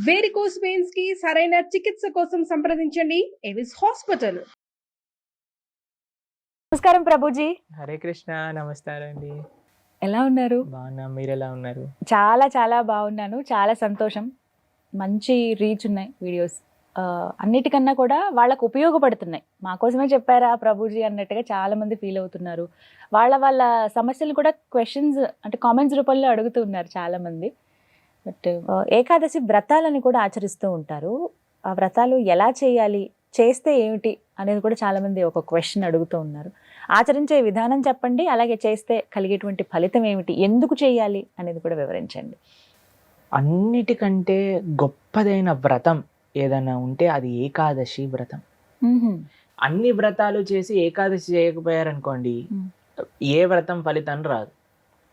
Varicose veins కి సరైన చికిత్స కోసం సంప్రదించండి ఎవిస్ హాస్పిటల్. నమస్కారం ప్రభుజీ. హరే కృష్ణ. నమస్కారం అండి. ఎలా ఉన్నారు? బాగున్నా, మీరు ఎలా ఉన్నారు? చాలా చాలా బాగున్నాను. చాలా సంతోషం. మంచి రీచ్ ఉన్నాయి వీడియోస్. అన్నిటికన్నా కూడా వాళ్ళకు ఉపయోగపడుతున్నాయి. మాకోసమే చెప్పారా ప్రభుజీ అన్నట్టుగా చాలా మంది ఫీల్ అవుతున్నారు. వాళ్ళ సమస్యలు కూడా క్వశ్చన్స్ అంటే కామెంట్స్ రూపంలో అడుగుతూ ఉన్నారు చాలా మంది. బట్ ఏకాదశి వ్రతాలని కూడా ఆచరిస్తూ ఉంటారు. ఆ వ్రతాలు ఎలా చేయాలి, చేస్తే ఏమిటి అనేది కూడా చాలా మంది ఒక క్వశ్చన్ అడుగుతూ ఉన్నారు. ఆచరించే విధానం చెప్పండి, అలాగే చేస్తే కలిగేటువంటి ఫలితం ఏమిటి, ఎందుకు చేయాలి అనేది కూడా వివరించండి. అన్నిటికంటే గొప్పదైన వ్రతం ఏదైనా ఉంటే అది ఏకాదశి వ్రతం. అన్ని వ్రతాలు చేసి ఏకాదశి చేయకపోయారనుకోండి, ఏ వ్రతం ఫలితం రాదు.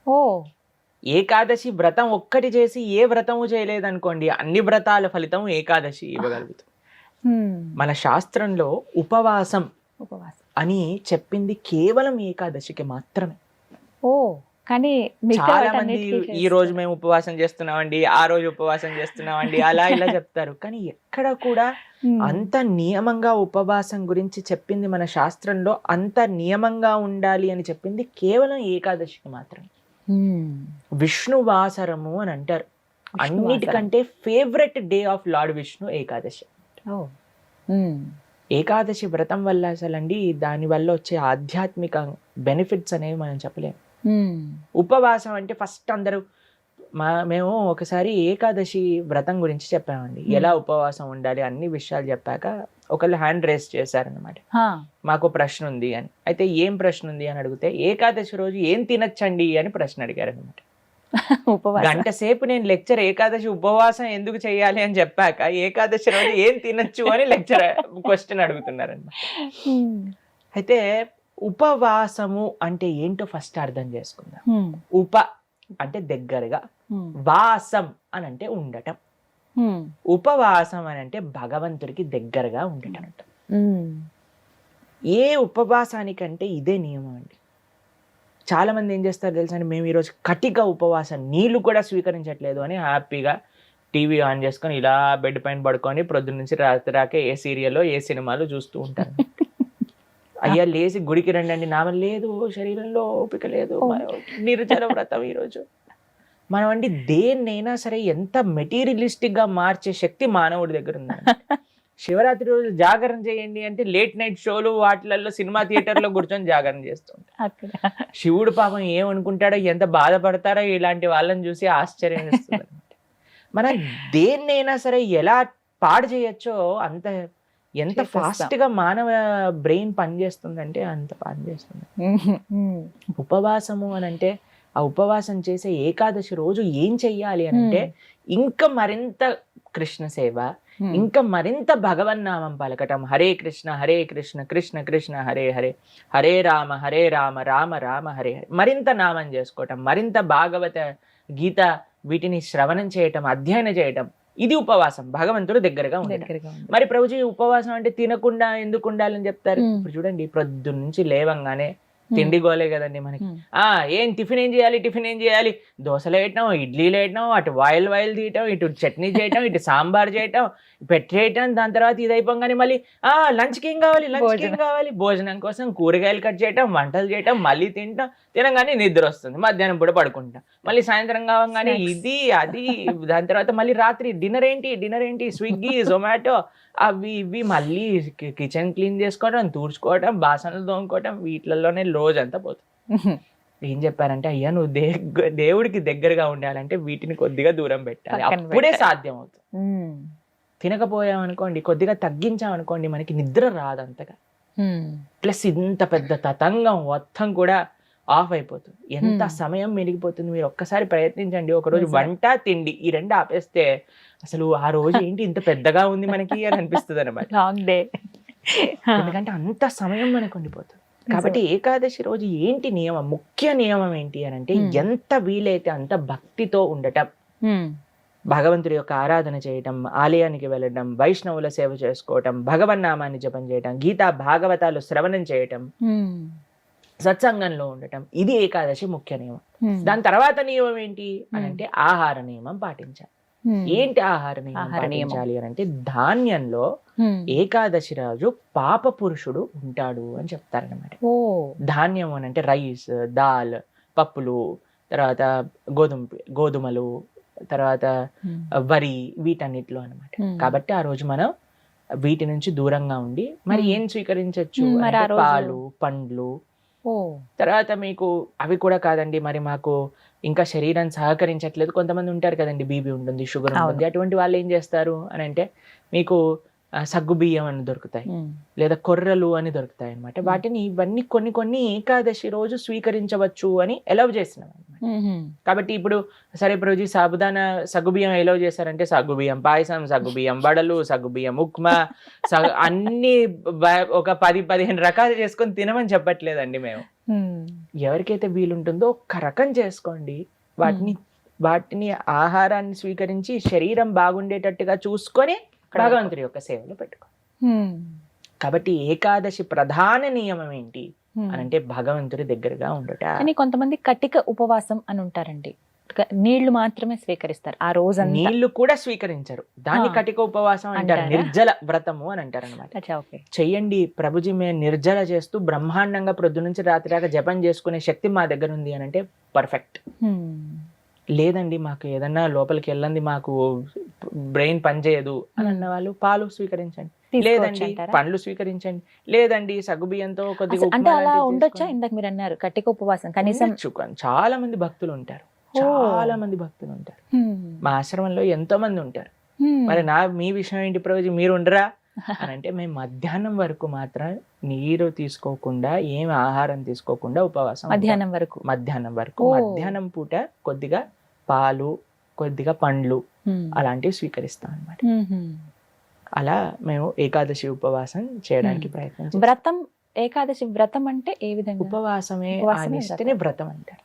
ఓ, ఏకాదశి వ్రతం ఒక్కటి చేసి ఏ వ్రతము చేయలేదనుకోండి, అన్ని వ్రతాల ఫలితం ఏకాదశి ఇవ్వగలుగుతాం. మన శాస్త్రంలో ఉపవాసం అని చెప్పింది కేవలం ఏకాదశికి మాత్రమే. ఓ, కానీ చాలా మంది ఈ రోజు మేము ఉపవాసం చేస్తున్నామండి, ఆ రోజు ఉపవాసం చేస్తున్నామండి, అలా ఇలా చెప్తారు. కానీ ఎక్కడ కూడా అంత నియమంగా ఉపవాసం గురించి చెప్పింది మన శాస్త్రంలో, అంత నియమంగా ఉండాలి అని చెప్పింది కేవలం ఏకాదశికి మాత్రమే. విష్ణువాసరము అని అంటారు. అన్నిటికంటే favourite day of lord Vishnu Ekadashi. Ekadashi వ్రతం వల్ల అసలండి దాని వల్ల వచ్చే ఆధ్యాత్మిక బెనిఫిట్స్ అనేవి మనం చెప్పలేము. ఉపవాసం అంటే ఫస్ట్ అందరూ మేము ఒకసారి ఏకాదశి వ్రతం గురించి చెప్పామండి, ఎలా ఉపవాసం ఉండాలి అన్ని విషయాలు చెప్పాక ఒకళ్ళు హ్యాండ్ రేస్ చేశారనమాట, మాకు ప్రశ్న ఉంది అని. అయితే ఏం ప్రశ్న ఉంది అని అడిగితే, ఏకాదశి రోజు ఏం తినచ్చండి అని ప్రశ్న అడిగారు అనమాట. గంట సేపు నేను లెక్చర్ ఏకాదశి ఉపవాసం ఎందుకు చేయాలి అని చెప్పాక ఏకాదశి రోజు ఏం తినచ్చు అని లెక్చర్ క్వశ్చన్ అడుగుతున్నారన్నమాట. అయితే ఉపవాసము అంటే ఏంటో ఫస్ట్ అర్థం చేసుకుందాం. ఉప అంటే దగ్గరగా, వాసం అని అంటే ఉండటం, ఉపవాసం అని అంటే భగవంతుడికి దగ్గరగా ఉండటం. ఏ ఉపవాసానికంటే ఇదే నియమం అండి. చాలా మంది ఏం చేస్తారు తెలుసా అండి, మేము ఈరోజు కటిక ఉపవాసం, నీళ్లు కూడా స్వీకరించట్లేదు అని హ్యాపీగా టీవీ ఆన్ చేసుకొని ఇలా బెడ్ పైన పడుకొని ప్రొద్దు నుంచి రాత్రి రాకే ఏ సీరియల్లో ఏ సినిమాలు చూస్తూ ఉంటారు. అయ్యా లేచి గుడికి రండి అండి, నామం లేదు, శరీరంలో ఓపిక లేదు, నిర్జల వ్రతం ఈరోజు. మనం అండి దేన్నైనా సరే ఎంత మెటీరియలిస్టిక్ గా మార్చే శక్తి మానవుడి దగ్గర ఉందండి. శివరాత్రి రోజు జాగరణ చేయండి అంటే లేట్ నైట్ షోలు వాటిలలో సినిమా థియేటర్లో కూర్చొని జాగరణ చేస్తుంటారు. శివుడు పాపం ఏమనుకుంటాడో, ఎంత బాధపడతారో ఇలాంటి వాళ్ళని చూసి ఆశ్చర్యం వేస్తుంది. మనం దేన్నైనా సరే ఎలా పాడు చేయొచ్చో అంత, ఎంత ఫాస్ట్ గా మానవ బ్రెయిన్ పనిచేస్తుందంటే అంత పనిచేస్తుంది. ఉపవాసము అని అంటే, ఆ ఉపవాసం చేసే ఏకాదశి రోజు ఏం చెయ్యాలి అని అంటే, ఇంకా మరింత కృష్ణ సేవ, ఇంకా మరింత భగవన్నామం పలకటం. హరే కృష్ణ కృష్ణ కృష్ణ హరే హరే, హరే రామ రామ రామ హరే హరే. మరింత నామం చేసుకోవటం, మరింత భాగవత గీత వీటిని శ్రవణం చేయటం, అధ్యయనం చేయటం. ఇది ఉపవాసం, భగవంతుడు దగ్గరగా ఉండటం. మరి ప్రభుజీ ఉపవాసం అంటే తినకుండా ఎందుకు ఉండాలని చెప్తారు? ఇప్పుడు చూడండి, ప్రొద్దు నుంచి లేవంగానే తిండి గోలే కదండి మనకి. ఏం టిఫిన్ ఏం చేయాలి, దోశలు వేయటం, ఇడ్లీలు వేయటం, అటు వాయిల్ తీయటం, ఇటు చట్నీ చేయటం, ఇటు సాంబార్ చేయటం, పెట్టేయటం. దాని తర్వాత ఇది అయిపోగానే మళ్ళీ లంచ్కి ఏం కావాలి, భోజనం కోసం కూరగాయలు కట్ చేయటం, వంటలు చేయటం, మళ్ళీ తినగానే నిద్ర వస్తుంది, మధ్యాహ్నం పూట పడుకుంటాం, మళ్ళీ సాయంత్రం కావగానే ఇది అది. దాని తర్వాత మళ్ళీ రాత్రి డిన్నర్ ఏంటి, స్విగ్గీ జొమాటో అవి ఇవి, మళ్ళీ కిచెన్ క్లీన్ చేసుకోవడం, తూడ్చుకోవడం, బాసనలు తోముకోవడం, వీటిలలోనే రోజంతా పోతుంది. ఏం చెప్పారంటే, అయ్యా నువ్వు దేవుడికి దగ్గరగా ఉండాలంటే వీటిని కొద్దిగా దూరం పెట్టాలి, అప్పుడే సాధ్యం అవుతుంది. తినకపోయామనుకోండి, కొద్దిగా తగ్గించామనుకోండి, మనకి నిద్ర రాదు అంతగా. ప్లస్ ఇంత పెద్ద తతంగం మొత్తం కూడా ఆఫ్ అయిపోతుంది. ఎంత సమయం మెరిగిపోతుంది. మీరు ఒక్కసారి ప్రయత్నించండి. ఒకరోజు వంట తిండి ఈ రెండు ఆపేస్తే అసలు ఆ రోజు ఏంటి ఇంత పెద్దగా ఉంది మనకి అని అనిపిస్తుంది అనమాట. ఎందుకంటే అంత సమయం మనకు ఉండిపోతుంది. కాబట్టి ఏకాదశి రోజు ఏంటి నియమం, ముఖ్య నియమం ఏంటి అని అంటే, ఎంత వీలైతే అంత భక్తితో ఉండటం, భగవంతుడి యొక్క ఆరాధన చేయటం, ఆలయానికి వెళ్ళడం, వైష్ణవుల సేవ చేసుకోవటం, భగవన్నామాన్ని జపం చేయటం, గీతా భాగవతాలు శ్రవణం చేయటం, సత్సంగంలో ఉండటం. ఇది ఏకాదశి ముఖ్య నియమం. దాని తర్వాత నియమం ఏంటి అని అంటే ఆహార నియమం పాటించాలి. ఏంటి ఆహార నియమం ఆహార నియమం. పాటించాలి అని అంటే ధాన్యంలో ఏకాదశి రోజు పాప పురుషుడు ఉంటాడు అని చెప్తారనమాట. ఓ ధాన్యం అని అంటే రైస్, దాల్, పప్పులు, తర్వాత గోధుమలు, తర్వాత వరి, వీటన్నిటిలో అనమాట. కాబట్టి ఆ రోజు మనం వీటి నుంచి దూరంగా ఉండి మరి ఏం స్వీకరించవచ్చు మరి ఆ అంటే రోజు- పాలు, పండ్లు. ఓ తర్వాత మీకు అవి కూడా కాదండి, మరి మాకు ఇంకా శరీరం సహకరించట్లేదు, కొంతమంది ఉంటారు కదండి, బీపీ ఉంటుంది, షుగర్ ఉంటుంది, అటువంటి వాళ్ళు ఏం చేస్తారు అని అంటే మీకు సగ్గు బియ్యం అని దొరుకుతాయి, లేదా కొర్రలు అని దొరుకుతాయి అనమాట. వాటిని ఇవన్నీ కొన్ని ఏకాదశి రోజు స్వీకరించవచ్చు అని ఎలవ్ చేసినాం అనమాట. కాబట్టి ఇప్పుడు సరే రోజు సాబుదానా సగ్గుబియ్యం ఎలవ్ చేశారంటే సగ్గుబియ్యం పాయసం, సగ్గుబియ్యం వడలు, సగ్గుబియ్యం ఉప్మా, అన్ని ఒక 10-15 రకాలు చేసుకొని తినమని చెప్పట్లేదండి మేము. ఎవరికైతే వీలుంటుందో ఒక్క రకం చేసుకోండి, వాటిని ఆహారాన్ని స్వీకరించి శరీరం బాగుండేటట్టుగా చూసుకొని భగవంతుడి యొక్క సేవలో పెట్టుకో. కాబట్టి ఏకాదశి ప్రధాన నియమం ఏంటి అని అంటే భగవంతుడి దగ్గరగా ఉండట. కానీ కొంతమంది కటిక ఉపవాసం అని ఉంటారండి, నీళ్లు మాత్రమే స్వీకరిస్తారు ఆ రోజు. నీళ్లు కూడా స్వీకరించరు, దాన్ని కటిక ఉపవాసం అంటారు, అంటారా? నిర్జల వ్రతము అని అంటారు అనమాట. చెయ్యండి ప్రభుజీ, మేము నిర్జల చేస్తూ బ్రహ్మాండంగా ప్రొద్దు నుంచి రాత్రి దాకా జపం చేసుకునే శక్తి మా దగ్గర ఉంది అని అంటే పర్ఫెక్ట్. లేదండి మాకు ఏదన్నా లోపలికి వెళ్ళండి, మాకు బ్రెయిన్ పనిచేయదు అని అన్న వాళ్ళు పాలు స్వీకరించండి, లేదండి పండ్లు స్వీకరించండి, లేదండి సగ్గుబియ్యంతో కొద్దిగా అంటే అలా ఉండొచ్చా? ఇందాక మీరు అన్నారు కటిక ఉపవాసం కనీసం. చాలా మంది భక్తులు ఉంటారు, చాలా మంది భక్తులు ఉంటారు, మా ఆశ్రమంలో ఎంతో మంది ఉంటారు. మరి మీ విషయం ఏంటి ప్రభుజీ, మీరు ఉండరా అని అంటే మేము మధ్యాహ్నం వరకు మాత్రం నీరు తీసుకోకుండా, ఏం ఆహారం తీసుకోకుండా ఉపవాసం. మధ్యాహ్నం వరకు మధ్యాహ్నం పూట కొద్దిగా పాలు, కొద్దిగా పండ్లు అలాంటివి స్వీకరిస్తాం అన్నమాట. అలా మేము ఏకాదశి ఉపవాసం చేయడానికి ప్రయత్నం చేస్తాం. వ్రతం, ఏకాదశి వ్రతం అంటే ఏ విధంగా? ఉపవాసమే ఆనిస్తేనే వ్రతం అంటారు.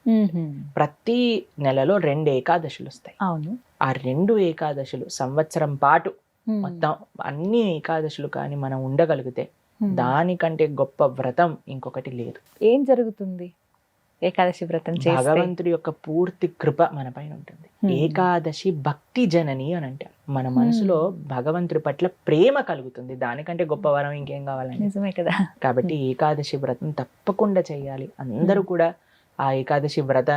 ప్రతి నెలలో 2 ఏకాదశులు వస్తాయి. అవును, ఆ 2 ఏకాదశులు సంవత్సరం పాటు మొత్తం అన్ని ఏకాదశులు కానీ మనం ఉండగలిగితే దానికంటే గొప్ప వ్రతం ఇంకొకటి లేదు. ఏం జరుగుతుంది ఏకాదశి వ్రతం చేస్తే? భగవంతుడి యొక్క పూర్తి కృప మన పైన ఉంటుంది. ఏకాదశి భక్తి జనని అని అంటారు. మన మనసులో భగవంతుడి పట్ల ప్రేమ కలుగుతుంది, దానికంటే గొప్ప వరం ఇంకేం కావాలండి? నిజమే కదా. కాబట్టి ఏకాదశి వ్రతం తప్పకుండా చేయాలి. అందరూ కూడా ఆ ఏకాదశి వ్రత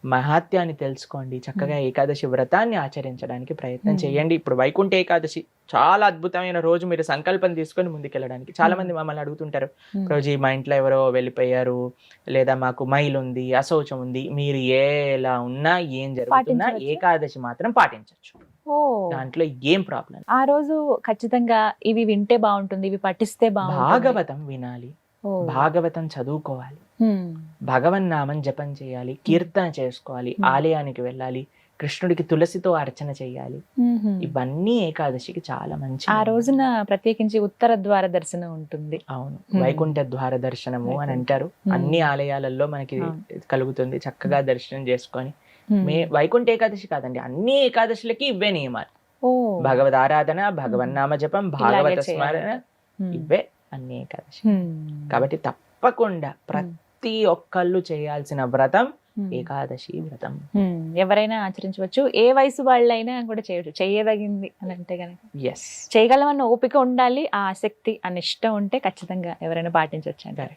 మహాత్యాన్ని తెలుసుకోండి, చక్కగా ఏకాదశి వ్రతాన్ని ఆచరించడానికి ప్రయత్నం చేయండి. ఇప్పుడు వైకుంఠ ఏకాదశి చాలా అద్భుతమైన రోజు, మీరు సంకల్పం తీసుకొని ముందుకెళ్ళడానికి. చాలా మంది మమ్మల్ని అడుగుతుంటారు, రోజు మా ఇంట్లో ఎవరో వెళ్ళిపోయారు, లేదా మాకు మైల్ ఉంది, అశౌచం ఉంది, మీరు ఎలా ఉన్నా ఏం జరుగుతున్నా ఏకాదశి మాత్రం పాటించవచ్చు, దాంట్లో ఏం ప్రాబ్లం. ఆ రోజు ఖచ్చితంగా ఇవి వింటే బాగుంటుంది, ఇవి పఠిస్తే బాగుంటుంది. భాగవతం వినాలి, భాగవతం చదువుకోవాలి, భగవన్ నామం జపం చేయాలి, కీర్తన చేసుకోవాలి, ఆలయానికి వెళ్ళాలి, కృష్ణుడికి తులసితో అర్చన చేయాలి. ఇవన్నీ ఏకాదశికి చాలా మంచి. ఆ రోజున ప్రత్యేకించి ఉత్తర ద్వార దర్శనం ఉంటుంది. అవును, వైకుంఠ ద్వార దర్శనము అని అంటారు. అన్ని ఆలయాలలో మనకి కలుగుతుంది. చక్కగా దర్శనం చేసుకొని వైకుంఠ ఏకాదశి కాదండి, అన్ని ఏకాదశులకి ఇవే నియమాలు. భగవద్ ఆరాధన, భగవన్ నామ జపం, భాగవత స్మరణ, ఇవే అన్ని ఏకాదశి. కాబట్టి తప్పకుండా ప్రతి ఒక్కళ్ళు చేయాల్సిన వ్రతం ఏకాదశి వ్రతం. ఎవరైనా ఆచరించవచ్చు, ఏ వయసు వాళ్ళైనా కూడా చేయవచ్చు, చేయదగింది అని అంటే కనుక. ఎస్, చేయగలమన్న ఓపిక ఉండాలి, ఆ ఆసక్తి, ఆ నిష్ట ఉంటే ఖచ్చితంగా ఎవరైనా పాటించవచ్చు అంటారు.